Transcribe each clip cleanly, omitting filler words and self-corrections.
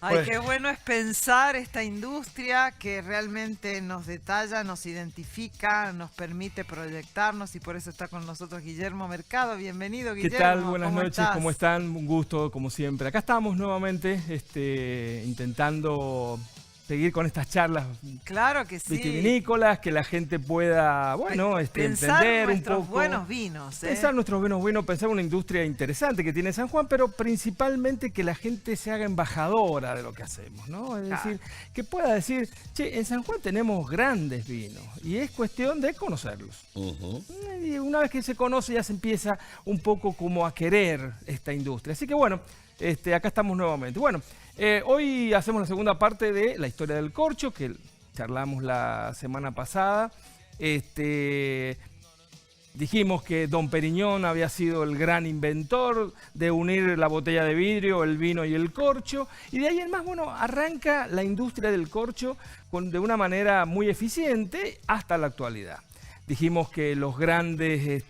Ay, qué bueno es pensar esta industria que realmente nos detalla, nos identifica, nos permite proyectarnos y por eso está con nosotros Guillermo Mercado. Bienvenido, ¿Qué tal? Guillermo. Buenas ¿Cómo noches, ¿cómo estás? están? Un gusto, como siempre. Acá estamos nuevamente intentando seguir con estas charlas Claro que sí. vitivinícolas, que la gente pueda, bueno, Pensar entender un nuestros poco. buenos vinos, ¿eh? Pensar nuestros buenos vinos, pensar una industria interesante que tiene San Juan, pero principalmente que la gente se haga embajadora de lo que hacemos, ¿no? Es decir, que pueda decir, che, en San Juan tenemos grandes vinos y es cuestión de conocerlos. Y una vez que se conoce ya se empieza un poco como a querer esta industria. Así que bueno, acá estamos nuevamente. Bueno, hoy hacemos la segunda parte de la historia del corcho, que charlamos la semana pasada. Dijimos que Dom Periñón había sido el gran inventor de unir la botella de vidrio, el vino y el corcho. Y de ahí en más, bueno, arranca la industria del corcho de una manera muy eficiente hasta la actualidad. Dijimos que los grandes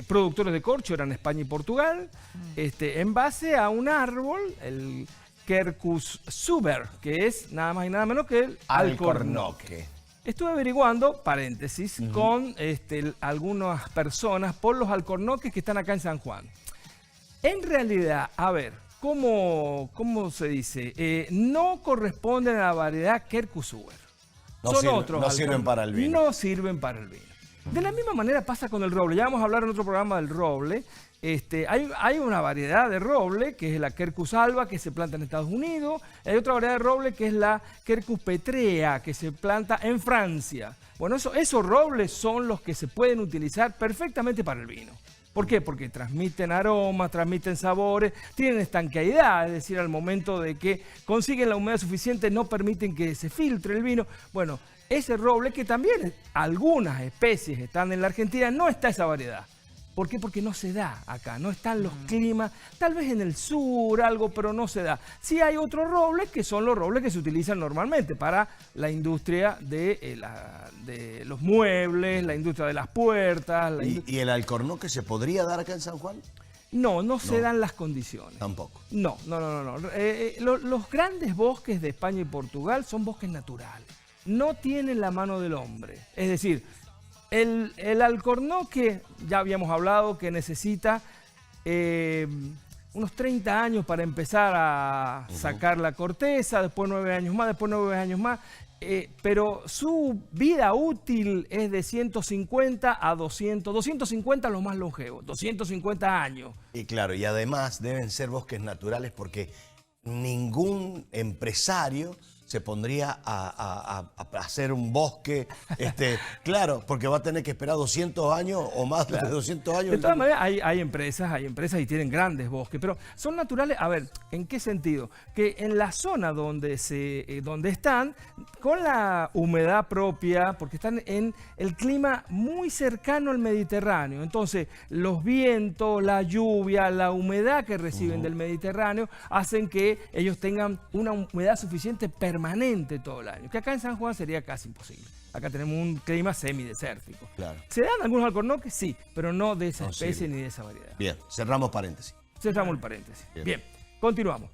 productores de corcho eran España y Portugal, en base a un árbol, el Quercus suber, que es nada más y nada menos que el alcornoque. Estuve averiguando, paréntesis, con algunas personas por los alcornoques que están acá en San Juan. En realidad, a ver, ¿cómo se dice? No corresponden a la variedad Quercus suber. No sirven para el vino. No sirven para el vino. De la misma manera pasa con el roble. Ya vamos a hablar en otro programa del roble. Hay una variedad de roble, que es la Quercus alba, que se planta en Estados Unidos. Hay otra variedad de roble, que es la Quercus petrea, que se planta en Francia. Bueno, esos robles son los que se pueden utilizar perfectamente para el vino. ¿Por qué? Porque transmiten aromas, transmiten sabores, tienen estanqueidad, es decir, al momento de que consiguen la humedad suficiente no permiten que se filtre el vino. Bueno, ese roble, que también algunas especies están en la Argentina, no está esa variedad. ¿Por qué? Porque no se da acá, no están los climas, tal vez en el sur algo, pero no se da. Sí hay otros robles que son los robles que se utilizan normalmente para la industria de los muebles, la industria de las puertas. ¿Y el alcornoque se podría dar acá en San Juan? No se dan las condiciones. Tampoco. No. Los grandes bosques de España y Portugal son bosques naturales. No tienen la mano del hombre. Es decir, el alcornoque, ya habíamos hablado que necesita unos 30 años para empezar a sacar la corteza, después 9 años más, después 9 años más. Pero su vida útil es de 150 a 250 los más longevos, 250 años. Y claro, y además deben ser bosques naturales porque ningún empresario se pondría a hacer un bosque, claro, porque va a tener que esperar 200 años o más de 200 años. De todas maneras, hay empresas y tienen grandes bosques, pero son naturales. A ver, ¿en qué sentido? Que en la zona donde están, con la humedad propia, porque están en el clima muy cercano al Mediterráneo, entonces los vientos, la lluvia, la humedad que reciben del Mediterráneo hacen que ellos tengan una humedad suficiente permanente todo el año, que acá en San Juan sería casi imposible. Acá tenemos un clima semidesértico. Claro. ¿Se dan algunos alcornoques? Sí, pero no de esa especie ni de esa variedad. Bien, cerramos paréntesis. Cerramos el paréntesis. Bien, continuamos.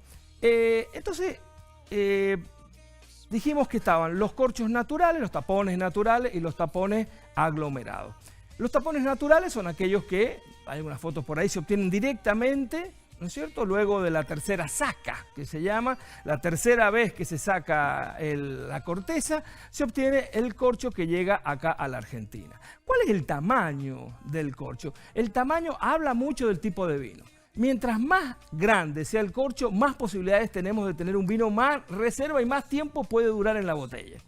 Dijimos que estaban los corchos naturales, los tapones naturales y los tapones aglomerados. Los tapones naturales son aquellos que, hay unas fotos por ahí, se obtienen directamente, ¿no es cierto? Luego de la tercera saca, que se llama, la tercera vez que se saca la corteza, se obtiene el corcho que llega acá a la Argentina. ¿Cuál es el tamaño del corcho? El tamaño habla mucho del tipo de vino. Mientras más grande sea el corcho, más posibilidades tenemos de tener un vino, más reserva y más tiempo puede durar en la botella.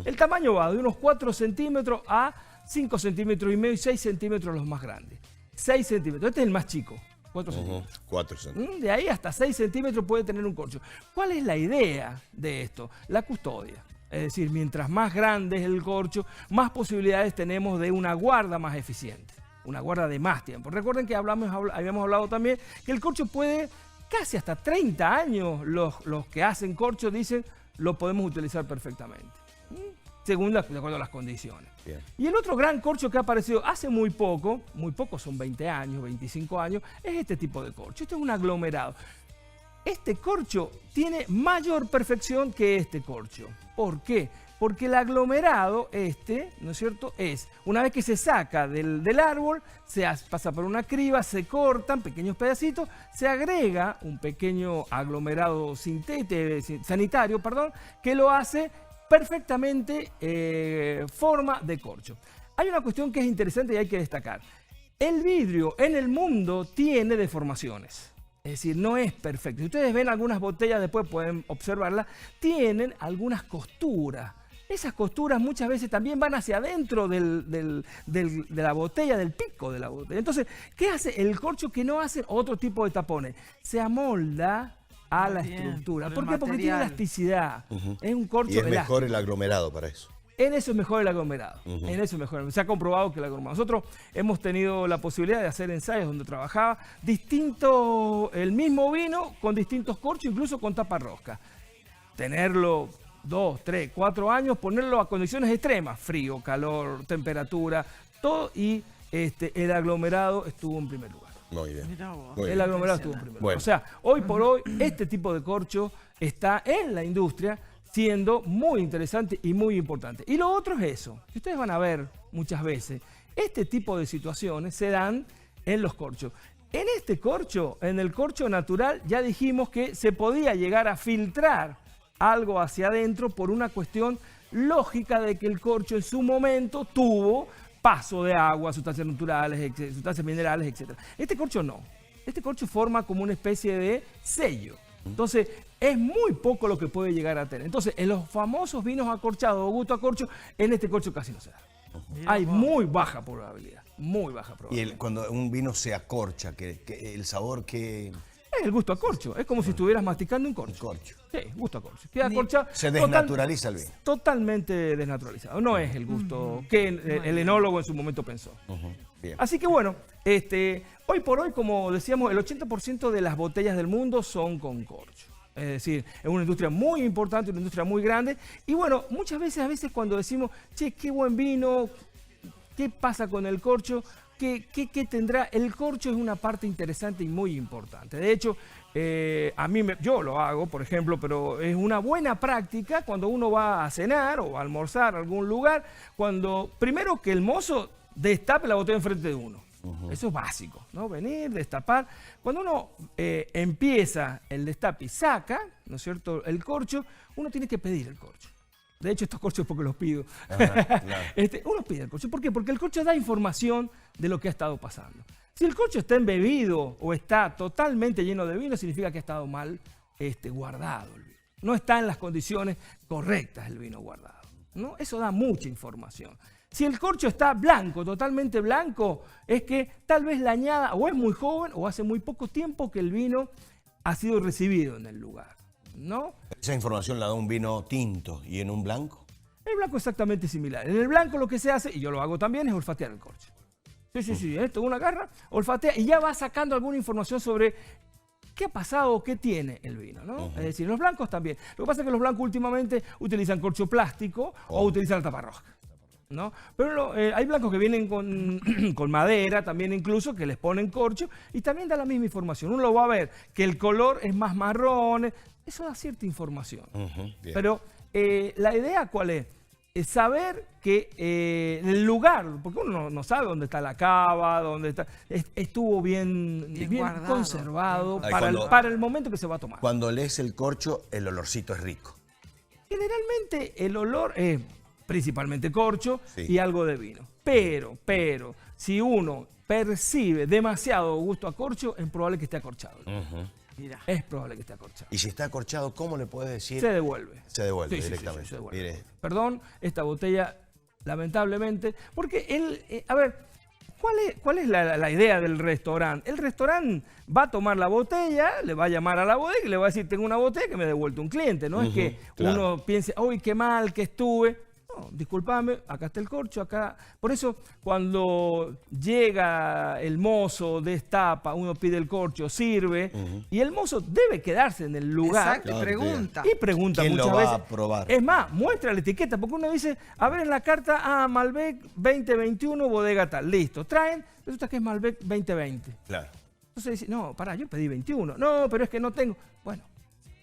El tamaño va de unos 4 centímetros a 5 centímetros y medio y 6 centímetros los más grandes. 6 centímetros, este es el más chico. 4 centímetros. 4 centímetros. De ahí hasta 6 centímetros puede tener un corcho. ¿Cuál es la idea de esto? La custodia. Es decir, mientras más grande es el corcho, más posibilidades tenemos de una guarda más eficiente. Una guarda de más tiempo. Recuerden que habíamos hablado también que el corcho puede casi hasta 30 años. Los que hacen corcho dicen lo podemos utilizar perfectamente. Según de acuerdo a las condiciones. Bien. Y el otro gran corcho que ha aparecido hace muy poco son 20 años, 25 años, es este tipo de corcho. Este es un aglomerado. este corcho tiene mayor perfección que este corcho. ¿Por qué? Porque el aglomerado ¿no es cierto? Una vez que se saca del árbol, pasa por una criba, se cortan pequeños pedacitos, se agrega un pequeño aglomerado sanitario, que lo hace perfectamente forma de corcho. Hay una cuestión que es interesante y hay que destacar. El vidrio en el mundo tiene deformaciones. Es decir, no es perfecto. Si ustedes ven algunas botellas, después pueden observarlas, tienen algunas costuras. Esas costuras muchas veces también van hacia adentro de la botella, del pico de la botella. Entonces, ¿qué hace el corcho que no hace otro tipo de tapones? Se amolda a la estructura. ¿Por qué? Porque tiene elasticidad. Es un corcho y es elástico. mejor el aglomerado para eso. En eso es mejor el aglomerado. En eso es mejor. Se ha comprobado que el aglomerado. Nosotros hemos tenido la posibilidad de hacer ensayos donde trabajaba el mismo vino con distintos corchos, incluso con tapa rosca. Tenerlo 2, 3, 4 años, ponerlo a condiciones extremas, frío, calor, temperatura, todo, y el aglomerado estuvo en primer lugar. Muy bien. El aglomerado estuvo en primer lugar. O sea, hoy por hoy, este tipo de corcho está en la industria siendo muy interesante y muy importante. Y lo otro es eso, que ustedes van a ver muchas veces, este tipo de situaciones se dan en los corchos. En este corcho, en el corcho natural, ya dijimos que se podía llegar a filtrar algo hacia adentro por una cuestión lógica de que el corcho en su momento tuvo paso de agua, sustancias naturales, sustancias minerales, etc. Este corcho no. Este corcho forma como una especie de sello. Entonces, es muy poco lo que puede llegar a tener. Entonces, en los famosos vinos acorchados o gusto a corcho, en este corcho casi no se da. Hay muy baja probabilidad. Muy baja probabilidad. Y cuando un vino se acorcha, que el sabor que... Es el gusto a corcho. Es como si estuvieras masticando un corcho. Sí, gusto a corcho. Queda corcha, se desnaturaliza el vino. Totalmente desnaturalizado. No es el gusto que el enólogo en su momento pensó. Bien. Así que bueno, hoy por hoy, como decíamos, el 80% de las botellas del mundo son con corcho. Es decir, es una industria muy importante, una industria muy grande. Y bueno, muchas veces cuando decimos, che, qué buen vino, ¿qué pasa con el corcho? ¿Qué tendrá? El corcho es una parte interesante y muy importante. De hecho, yo lo hago, por ejemplo, pero es una buena práctica cuando uno va a cenar o a almorzar a algún lugar, primero que el mozo destape la botella enfrente de uno. Eso es básico, ¿no? Venir, destapar. Cuando uno empieza el destape y saca, ¿no es cierto?, el corcho, uno tiene que pedir el corcho. De hecho, estos corchos porque los pido. Claro. Uno pide el corcho. ¿Por qué? Porque el corcho da información de lo que ha estado pasando. Si el corcho está embebido o está totalmente lleno de vino, significa que ha estado mal guardado el vino. No está en las condiciones correctas el vino guardado, ¿no? Eso da mucha información. Si el corcho está blanco, totalmente blanco, es que tal vez la añada o es muy joven o hace muy poco tiempo que el vino ha sido recibido en el lugar, ¿no? ¿Esa información la da un vino tinto y en un blanco? El blanco es exactamente similar. En el blanco lo que se hace, y yo lo hago también, es olfatear el corcho. Sí. Esto una agarra, olfatea y ya va sacando alguna información sobre qué ha pasado o qué tiene el vino, ¿no? Es decir, los blancos también. Lo que pasa es que los blancos últimamente utilizan corcho plástico o utilizan la tapa rosca, ¿no? Pero hay blancos que vienen con madera, también incluso, que les ponen corcho y también da la misma información. Uno lo va a ver, que el color es más marrón, eso da cierta información. Pero la idea, ¿cuál es? Es saber que el lugar, porque uno no sabe dónde está la cava, dónde está, estuvo bien conservado para el momento que se va a tomar. Cuando lees el corcho, el olorcito es rico. Generalmente el olor es principalmente corcho y algo de vino. Pero, si uno percibe demasiado gusto a corcho, es probable que esté acorchado. Mira. Es probable que esté acorchado. Y si está acorchado, ¿cómo le puedes decir? Se devuelve. Se devuelve directamente. Sí, se devuelve. Mire. Perdón, esta botella, lamentablemente, porque a ver, ¿cuál es la idea del restaurante? El restaurante va a tomar la botella, le va a llamar a la bodega y le va a decir, tengo una botella que me ha devuelto un cliente. No es que uno piense, uy, qué mal que estuve. No, discúlpame, acá está el corcho, acá. Por eso, cuando llega el mozo, destapa, uno pide el corcho, sirve, y el mozo debe quedarse en el lugar. Exacto, pregunta. Y pregunta ¿quién muchas lo va veces. a probar? Es más, muestra la etiqueta, porque uno dice, a ver en la carta, Malbec 2021, bodega tal. Listo, traen, resulta que es Malbec 2020. Claro. Entonces dice, no, pará, yo pedí 21. No, pero es que no tengo. Bueno.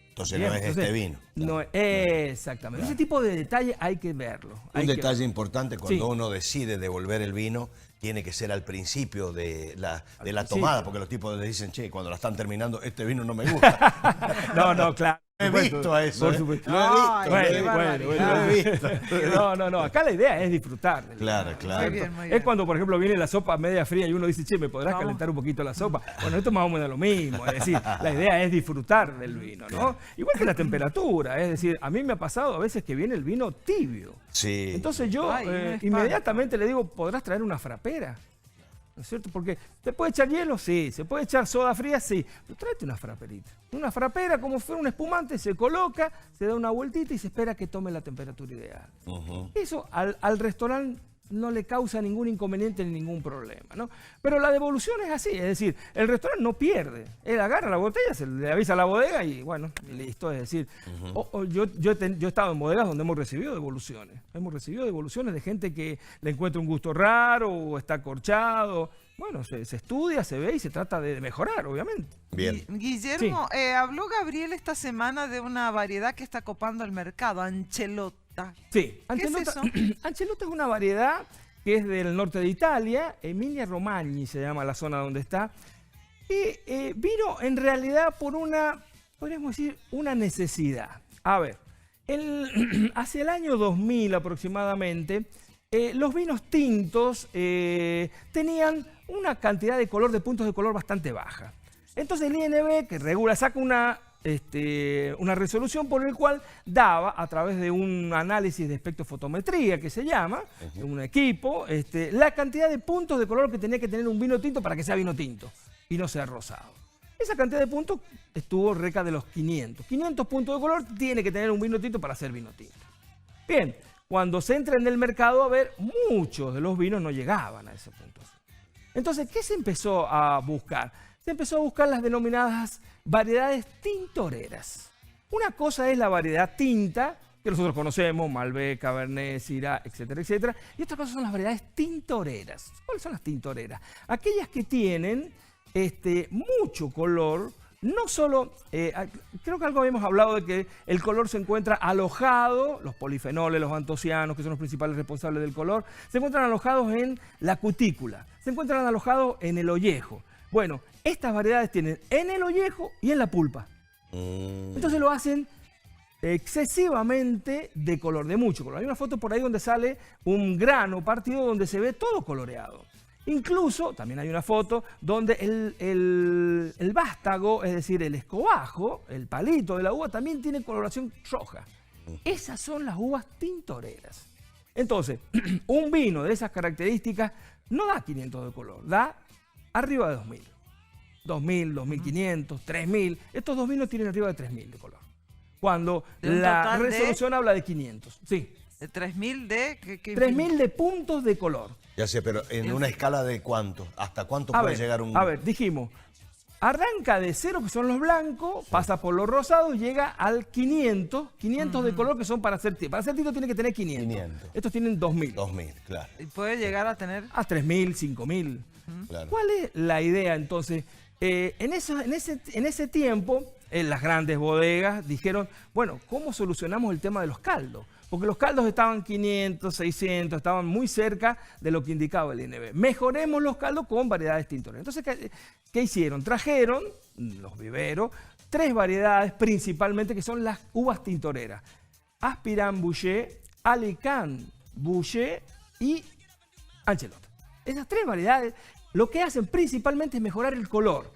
Entonces bien, no es entonces, este vino. No, exactamente. Ese tipo de detalle hay que verlo. Un detalle importante cuando uno decide devolver el vino, tiene que ser al principio de la tomada, porque los tipos le dicen, che, cuando la están terminando, este vino no me gusta. No, claro. He visto eso. Por supuesto. Lo he visto. Bueno. Lo he visto. No. Acá la idea es disfrutar. Claro. Muy bien, muy bien. Es cuando, por ejemplo, viene la sopa media fría y uno dice, che, ¿me podrás calentar un poquito la sopa? Bueno, esto más o menos lo mismo. Es decir, la idea es disfrutar del vino, ¿no? Igual que la temperatura. Es decir, a mí me ha pasado a veces que viene el vino tibio. Sí. Entonces yo inmediatamente le digo, ¿podrás traer una frapera? ¿No es cierto? Porque ¿se puede echar hielo? Sí. ¿Se puede echar soda fría? Sí. Pero tráete una fraperita. Una frapera, como si fuera un espumante, se coloca, se da una vueltita y se espera que tome la temperatura ideal. Eso al restaurante no le causa ningún inconveniente ni ningún problema, ¿no? Pero la devolución es así, es decir, el restaurante no pierde. Él agarra la botella, se le avisa a la bodega y bueno, listo. Es decir, yo he estado en bodegas donde hemos recibido devoluciones. Hemos recibido devoluciones de gente que le encuentra un gusto raro o está corchado. Bueno, se estudia, se ve y se trata de mejorar, obviamente. Bien. Guillermo, habló Gabriel esta semana de una variedad que está copando el mercado, Anchelota. Sí, ¿Qué es eso? Anchelota es una variedad que es del norte de Italia, Emilia Romagna se llama la zona donde está, y vino en realidad por podríamos decir, una necesidad. A ver, hacia el año 2000 aproximadamente, los vinos tintos tenían una cantidad de color, de puntos de color bastante baja. Entonces el INB, que regula, saca una resolución por el cual daba, a través de un análisis de espectrofotometría que se llama, un equipo, la cantidad de puntos de color que tenía que tener un vino tinto para que sea vino tinto y no sea rosado. Esa cantidad de puntos estuvo cerca de los 500. 500 puntos de color tiene que tener un vino tinto para ser vino tinto. Bien, cuando se entra en el mercado a ver, muchos de los vinos no llegaban a ese punto. Entonces, ¿qué se empezó a buscar? Se empezó a buscar las denominadas variedades tintoreras. Una cosa es la variedad tinta, que nosotros conocemos, Malbec, Cabernet, Syrah, etcétera, etcétera. Y otra cosa son las variedades tintoreras. ¿Cuáles son las tintoreras? Aquellas que tienen mucho color, no solo, creo que algo habíamos hablado de que el color se encuentra alojado, los polifenoles, los antocianos, que son los principales responsables del color, se encuentran alojados en la cutícula, se encuentran alojados en el ollejo. Bueno, estas variedades tienen en el ollejo y en la pulpa. Entonces lo hacen excesivamente de color, de mucho color. Hay una foto por ahí donde sale un grano partido donde se ve todo coloreado. Incluso, también hay una foto donde el vástago, es decir, el escobajo, el palito de la uva, también tiene coloración roja. Esas son las uvas tintoreras. Entonces, un vino de esas características no da 500 de color, da arriba de 2000. 2000, 2500, 3000. Estos dos vinos tienen arriba de 3000 de color. Cuando la resolución habla de 500. Sí. ¿De 3000 de? 3000 de puntos de color. Ya sé, pero en una escala de cuánto, ¿hasta cuánto puede llegar un...? A ver, dijimos, arranca de 0, que son los blancos, pasa por los rosados y llega al 500. 500 de color que son para hacer tinto. Para hacer tinto tiene que tener 500. Estos tienen 2000. 2000, claro. ¿Y puede llegar a tener? A 3000, 5000. Claro. ¿Cuál es la idea entonces? En ese tiempo, las grandes bodegas dijeron, bueno, ¿cómo solucionamos el tema de los caldos? Porque los caldos estaban 500, 600, estaban muy cerca de lo que indicaba el INB. Mejoremos los caldos con variedades tintoreras. Entonces, ¿qué hicieron? Trajeron, los viveros, 3 variedades principalmente que son las uvas tintoreras. Aspirant Bouschet, Alicant Bouschet y Anchelota. Esas 3 variedades lo que hacen principalmente es mejorar el color.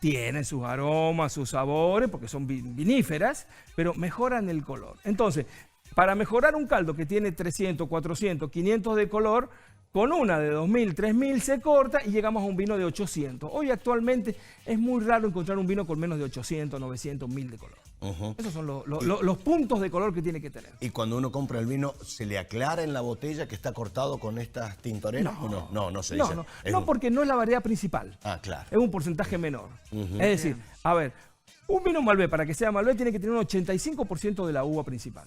Tienen sus aromas, sus sabores, porque son viníferas, pero mejoran el color. Entonces, para mejorar un caldo que tiene 300, 400, 500 de color, con una de 2000, 3000 se corta y llegamos a un vino de 800. Hoy actualmente es muy raro encontrar un vino con menos de 800, 900, 1000 de color. Esos son los puntos de color que tiene que tener. ¿Y cuando uno compra el vino, se le aclara en la botella que está cortado con estas tintoreras? No se dice. No, porque no es la variedad principal. Ah, claro. Es un porcentaje menor. Es decir, a ver, un vino Malbec, para que sea Malbec, tiene que tener un 85% de la uva principal.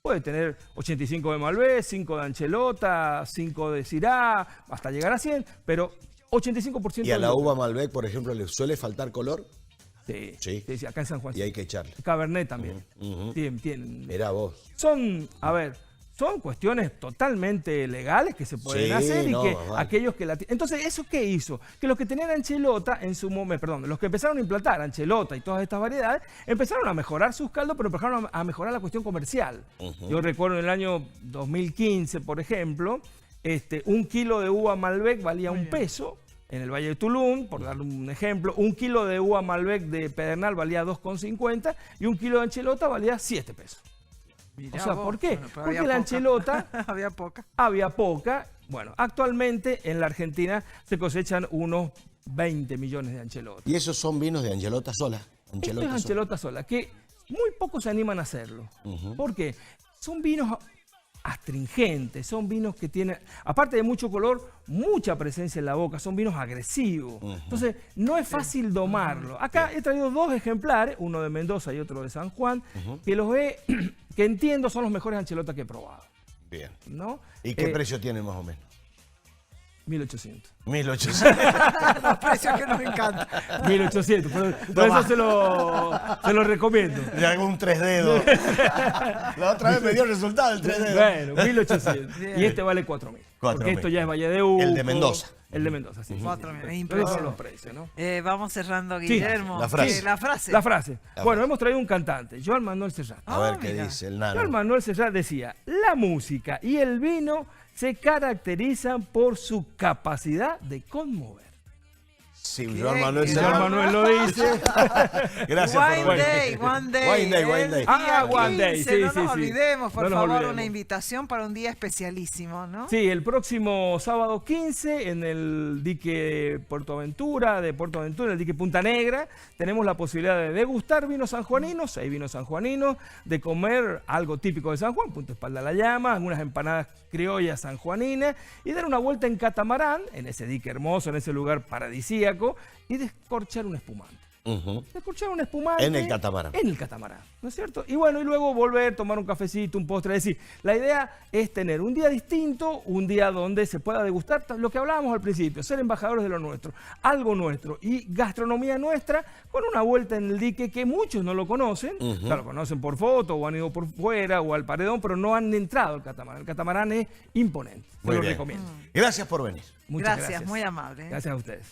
Puede tener 85 de Malbec, 5 de Anchelota, 5 de Syrah, hasta llegar a 100, pero 85% ¿Y a del la local. uva Malbec, por ejemplo, le suele faltar color? Sí, Sí. sí, sí, acá en San Juan. Y hay que echarle. Cabernet también. Ujú. Tienen. Mirá vos. Son, a ver, son cuestiones totalmente legales que se pueden Sí, hacer y no, que más vale. aquellos que la... Entonces, ¿eso qué hizo? Que los que tenían anchelota en su momento, perdón, los que empezaron a implantar anchelota y todas estas variedades, empezaron a mejorar sus caldos, pero empezaron a mejorar la cuestión comercial. Yo recuerdo en el año 2015, por ejemplo, 1 kilo de uva Malbec valía un peso. En el Valle de Tulum, por darle un ejemplo, 1 kilo de uva Malbec de Pedernal valía 2,50 y 1 kilo de anchelota valía 7 pesos. Mirá O sea, vos. ¿por qué? Bueno, pero Porque había la poca. anchelota Había poca. había poca. Bueno, actualmente en la Argentina se cosechan unos 20 millones de anchelotas. ¿Y esos son vinos de Angelota sola? Esto Angelota es sola. anchelota sola, que muy pocos se animan a hacerlo. ¿Por qué? Son vinos astringentes, son vinos que tienen, aparte de mucho color, mucha presencia en la boca, son vinos agresivos. Entonces, no es fácil domarlo. Acá he traído 2 ejemplares, uno de Mendoza y otro de San Juan, que los que entiendo son los mejores anchelotas que he probado. Bien. ¿No? ¿Y qué precio tienen más o menos? 1800. 1800. Los precios que nos encantan. 1800, por eso se lo recomiendo. Le hago un 3 dedos. La otra vez me dio el resultado el 3 dedos. Bueno, 1800. Bien. Y este vale 4000. Porque 4.000. esto ya es Valle de Uco. El de Mendoza. El de Mendoza, sí. 4.000, Esos son impresionante. los precios, ¿no? Vamos cerrando, Guillermo. la frase. La frase. La frase. La Bueno, frase. hemos traído un cantante, Joan Manuel Serrat. A ver qué mira. dice el Joan nano. Manuel Serrat decía, la música y el vino se caracterizan por su capacidad de conmover. Sí, ¿Qué? Joan Manuel ¿Qué? Joan Serrat. Manuel lo dice. Gracias Wine por Day, One Day. Wine Day, Wine el Day. día One Day, 15, sí, no sí, nos sí. olvidemos, por No nos favor, olvidemos. una invitación para un día especialísimo, ¿no? Sí, el próximo sábado 15 en el dique Puerto Aventura, en el dique Punta Negra, tenemos la posibilidad de degustar vinos sanjuaninos, 6 vinos sanjuaninos, de comer algo típico de San Juan, punta espalda a la llama, unas empanadas criollas sanjuaninas y dar una vuelta en catamarán, en ese dique hermoso, en ese lugar paradisíaco, y descorchar un espumante. Descorchar un espumante. En el catamarán. En el catamarán, ¿no es cierto? Y bueno, y luego volver, tomar un cafecito, un postre. Es decir, la idea es tener un día distinto, un día donde se pueda degustar lo que hablábamos al principio, ser embajadores de lo nuestro, algo nuestro y gastronomía nuestra con una vuelta en el dique que muchos no lo conocen. Claro, lo conocen por foto o han ido por fuera o al paredón, pero no han entrado al catamarán. El catamarán es imponente. Se Muy lo bien. recomiendo. Gracias por venir. Muchas Gracias, muy amable. Gracias a ustedes.